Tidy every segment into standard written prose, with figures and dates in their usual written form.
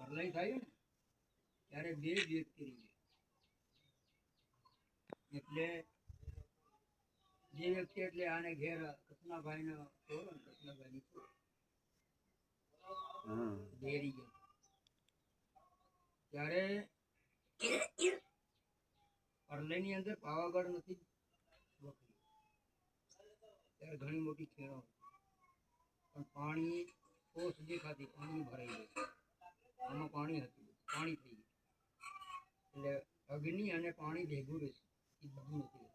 પરલય થાય ને ત્યારે બે વ્યક્તિ રહી એટલે જે વ્યક્તિ એટલે આને ઘેર કૃષ્ણભાઈ નો છોરો ને કૃષ્ણભાઈ ની છોરો બેરી ગયા ત્યારે પરલય ની અંદર પાવાગઢ નથી ત્યારે ઘણી મોટી ખેડો પણ પાણી ઓસ દેખાતી પાણી ભરાઈ ગયું આમાં પાણી હતું પાણી થઈ ગયું એટલે અગ્નિ અને પાણી ભેગું રહેશે એ બધું નથી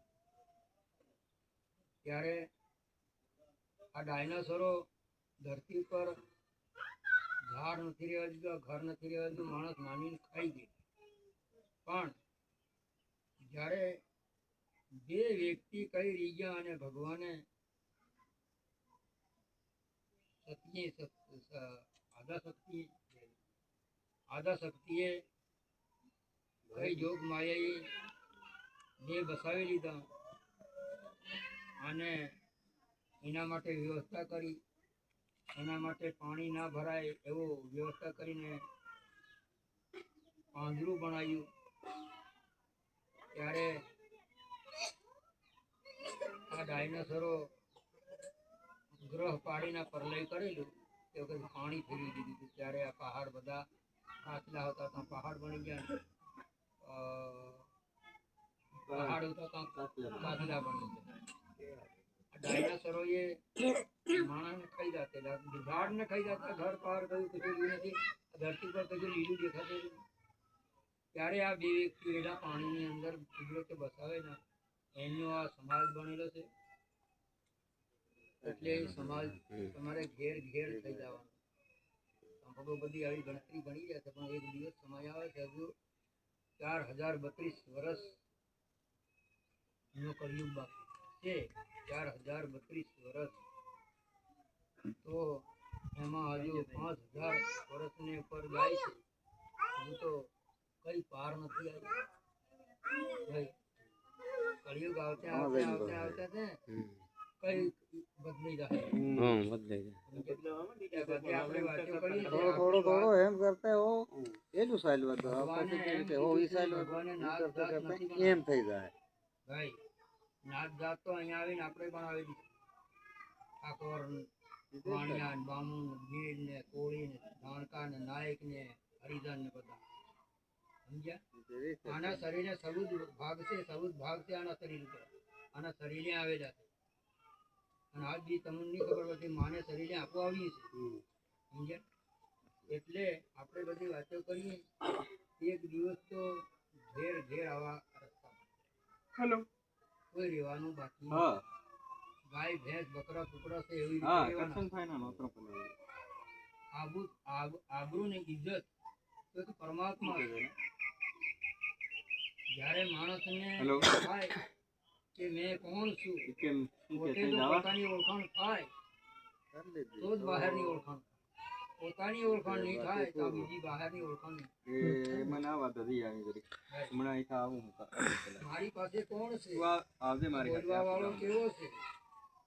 ત્યારે આ ડાયનાસોરો ધરતી પર ઝાડ નથી રહેવા દીધું ઘર નથી રહેવા દીધું માણસ માનીને ખાઈ ગઈ પણ જ્યારે બે વ્યક્તિ કઈ રીજા અને ભગવાને આદા શક્તિએ કઈ જોગ માયાઈ બે બસાવી લીધા અને એના માટે વ્યવસ્થા કરી એના માટે પાણી ના ભરાય એવો વ્યવસ્થા કરીને પાંજરું બનાવ્યું ત્યારે આ ડાયનાસોરો ગ્રહ પાડીના પરલય કરેલું તે વખત પાણી ફેરવી દીધું હતું ત્યારે આ પહાડ બધા કાચલા હતા ત્યાં પહાડ બની ગયા પહાડ હતા ત્યાં કાચલા બની ગયા ડાયનાસોરોએ માણસને ખાઈ જતા ઝાડને ખાઈ જતા ઘર પાર કયું કશું નથી ધરતી પર કશું લીલું દેખાતું ત્યારે આ બે વ્યક્તિ એના પાણીની અંદર કુદરતે બસાવે ને એનો આ સમાજ બનેલો છે એટલે એ સમાજ તમારે ઘેર ઘેર થઈ જવાનો ભગો બધી આવી ગણતરી ગણી રહ્યા છે પણ એક દિવસ સમય આવે છે હજુ 4032 વર્ષ નો કલયુગ બાકી છે 4032 વર્ષ તો એમાં હજુ 5000 વર્ષની ઉપર જાય છે હજુ તો કઈ પાર નથી આવી કલયુગ આવતે આવતે આવતે આવતે છે કઈ બદલી જાય થોડો એમ કરતા હો એનું સાઈલ હતો એમ થઈ જાય ભાઈ નાત જાત તો અહીંયા આવીને આપણે પણ આવી દીધી ઠાકોર વાણિયા બામુન ગીર ને કોળી ને ધાણકા ને નાયક ને હરિજન ને બધા સમજ્યા આના શરીરને સબૂત ભાગ છે આના શરીર ઉપર આના શરીરને આવેલા છે અને આજ બી તમને નહીં ખબર પડતી માને શરીરને આપો આવી છે સમજ્યા એટલે આપણે બધી વાતો કરીએ એક દિવસ તો ઘેર ઘેર આવા રસ્તા હેલો કોઈ રહેવાનું બાકી ગાય ભેંસ બકરા કુકડા છે એવી આબરૂ ને ઇજ્જત તો પરમાત્મા જ્યારે માણસને થાય કે મેં કોણ છું પોતે જો પોતાની ઓળખાણ થાય તો જ બહારની ઓળખાણ પોતાની ઓળખાણ નહીં થાય તો બીજી બહારની ઓળખાણ મારી પાસે કોણ છે બોલવા વાળો કેવો છે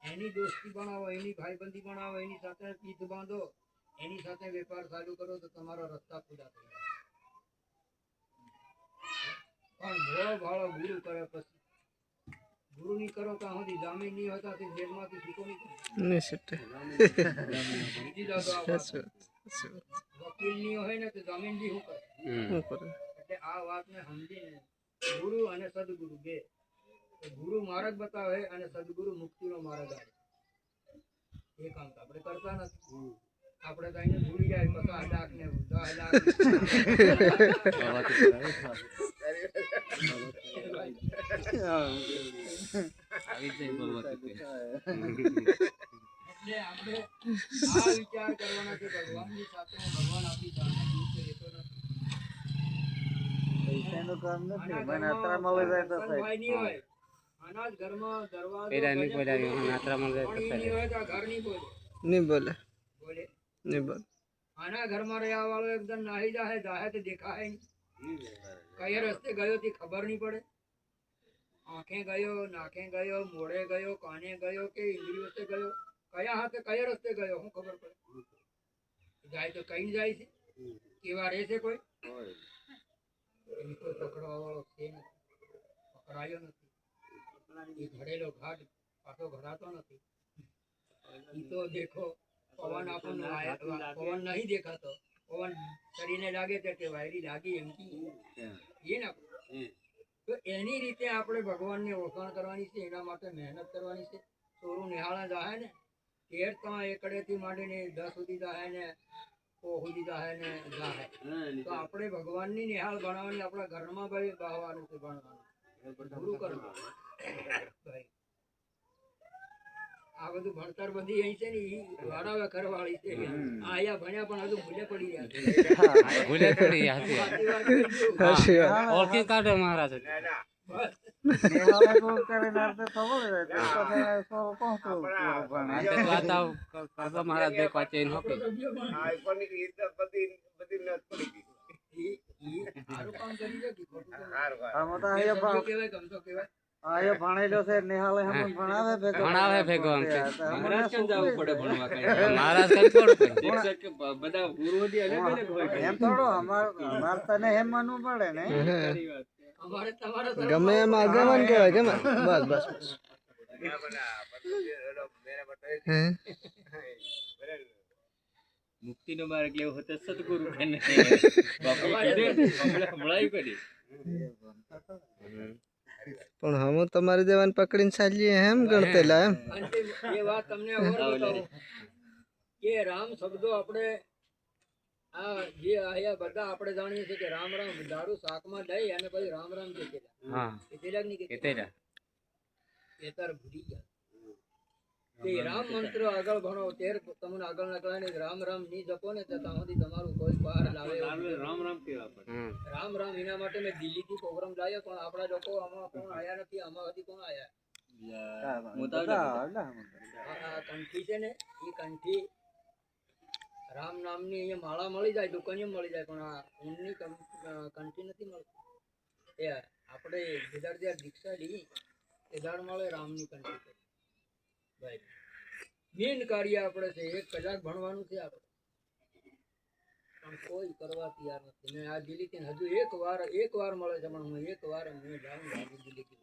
એની દોસ્તી બનાવો એની ભાઈબંધી બનાવો એની સાથે પીઠ બાંધો એની સાથે વેપાર ચાલુ કરો તો તમારા રસ્તા ખુલ્લા થઈ જાય પણ ભોળો ભાળો ગુરુ કરે પછી ગુરુ નહીં કરો તો સુધી જામીન નહીં હોતા તે જેલમાંથી છૂટો નહીં વકીલ નહીં હોય ને તો જામીન બી શું કરે એટલે આ વાતને સમજીને ગુરુ અને સદગુરુ બે ગુરુ માર્ગ બતાવે અને સદગુરુ મુક્તિનો માર્ગ આવે એ કામ તો આપણે કરતા નથી આપણે તો અહીંયા ભૂલી જાય 50 લાખ ને 10 લાખ એટલે આપણે આ વિચાર કરવાના કે ભગવાનની સાથે ભગવાન આપણી સાથે દૂર રહેતો નથી પૈસાનું કામ નથી મને આત્રા મળી જાય તો ભાઈ નહીં હોય આના જ ઘરમાં દરવાજો પેલાની બોલાવી આત્રા મળી જાય તો નહીં હોય તો ઘર નહીં બોલે નહીં બોલે બોલે નહીં બોલે આના ઘરમાં રહ્યા વાળો એકદમ નાહી જાય તો દેખાય નહીં કયા રસ્તે ગયો તે ખબર નહીં પડે આંખે ગયો નાકે ગયો મોઢે ગયો કાને ગયો કે ઇન્દ્રિયો ગયો કયા હાથે કયા રસ્તે ગયો શું ખબર પડે જાય તો કઈ જાય છે કેવા રહેશે કોઈ હોય. એની કોઈ પકડવા વાળો છે નથી, પકડાયો નથી. એ ઘડેલો ઘાટ પાછો ઘડાતો નથી. ઈ તો દેખો પવન આપણને પવન નહીં દેખાતો, પવન શરીરને લાગે છે કે વાયરી લાગી એમ એ ને તો એની રીતે આપણે ભગવાનની ઓળખાણ કરવાની છે. એના માટે મહેનત કરવાની છે. ચોરું નિહાળા જાય ને 13 એકડેથી માંડીને 10 સુધી જાય ને સુધી જાય ને જાય તો આપણે ભગવાનની નિહાળ ભણવાની, આપણા ઘરમાં ભાઈ બહાવાનું છે, ભણવાનું ગુરુ કરવાનું ભાઈ. આ બધું ભણતર બધી અહીં છે ને ઈ વાડાવે કરવાળી છે. આયા ભણ્યા પણ હજુ ભૂલે પડી રહ્યા છે. ભૂલે પડી ગયા છે. સાચી વાત છે. ઓળખી કાઢો મહારાજ. બસ. નિહાળે કોઈ કરીને આપણે ખબર હોય તો પછી સોરો કોણ સોરો ભણે. વાતાવ કરતો મહારાજ બે પાચે નો કે ઈ સારું કામ કરી છે કે ખોટું કામ? આમાં તો એ અહીંયા સમજો કહેવાય, ગમતો કહેવાય. અહીંયા ભણેલો છે નિહાળે હમ ભણાવે ભેગો ભણાવે ભેગો આમ કે. તો અમને શું પડે ભણવા મહારાજ કઈ પડે એમ થોડો અમાર તને એમ માનવું પડે ને. અમારે તમારે ગમે એમ આગેવાન કહેવાય કે બસ બસ મુક્તિ નો માર્ગ લેવો હતો સદગુરુ કને બાપુ મળાયું કરી પણ હમ તમારી દેવાન પકડીને ચાલીએ એમ ગણતેલા એમ. અંતિમ એ વાત તમને ઓર બતાવું કે રામ શબ્દો આપણે આ જે આયા બધા આપણે જાણીએ છીએ કે રામ રામ દારૂ શાકમાં દઈ અને પછી રામ રામ કે કહેતા. હા એ તેલાક ની કે કેતેલા એ તાર ભૂલી ગયા. તે રામ મંત્ર આગળ ભણો ત્યારે તમને આગળ નકળાય ને રામ રામ ની જપો ને ત્યાં સુધી તમારું કોઈ બહાર લાવે એવું નથી. રામ રામ કેવા પડે રામ રામ એના માટે મેં દિલ્હીથી પ્રોગ્રામ લાવ્યો પણ આપણા લોકો આમાં કોણ આયા નથી. આમાં હજી કોણ આયા? આ કંઠી છે ને એ કંઠી રામ નામની અહીંયા માળા મળી જાય, દુકાને મળી જાય, પણ આ ઊનની કંઠી નથી મળતી. એ આપણે જેદાર દીક્ષા લીધી એદાર મળે રામની કંઠી કરી. ભાઈ મેન કાર્ય આપણે છે 1 કલાક ભણવાનું છે આપણે, પણ કોઈ કરવા તૈયાર નથી. મેં આ દિલ્હીથી હજુ એક વાર મળે છે પણ હું એક વાર મેં જાઉં દિલ્હીથી.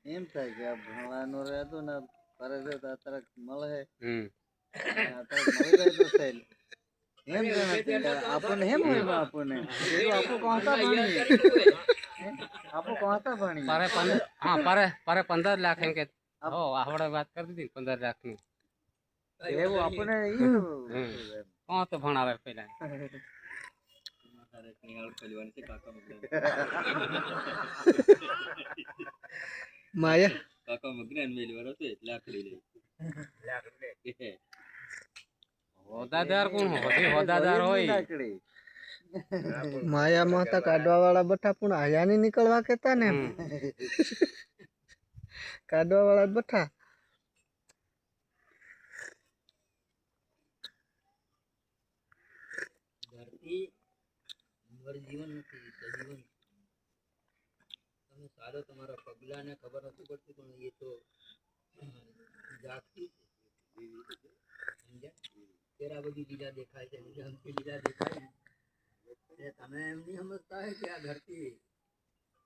એમ થાય કે આ ભણવાનું રહેતું ને કરે છે તો અત્યારે મળે અત્યારે મળી જાય તો થાય. એમ ગણે આપણને એમ હોય ને આપણને પેલું આપણું કોણતા ભણીએ આપણું કોણતા ભણીએ પારે 15 લાખ એમ કે હો આવડે વાત કરી દીધી 15 લાખ ની એવું આપણને કોણ તો ભણાવે પેલા માયા કાકા મગનાન મેલવાનો તો લાકડી લઈ હોદાદાર કોણ હોય? હોદાદાર હોય લાકડી માયા માતા કાઢવા વાળા બઠા પણ આયા ની નીકળવા કેતા ને કાઢવા વાળા બઠા. ધરતી મર જીવન નથી, સજીવન. તમે સારો તમારા પગલાને ખબર નથી પડતી પણ એ તો જાગતી છે. સમજ્યા? તેરા બધી લીલા દેખાય છે, લીલા દેખાય ને એટલે તમે એમ નહીં સમજતા હોય કે આ ધરતી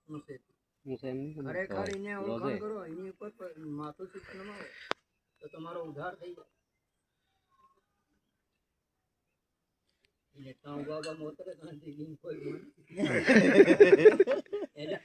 ઊંચે છે. ખરેખર એને ઓળખાણ કરો, એની ઉપર માથું ચૂક નમાવો તો તમારો ઉદ્ધાર થઈ જાય. એને ત્યાં બાબા મોતરે શાંતિ કોઈ એટલે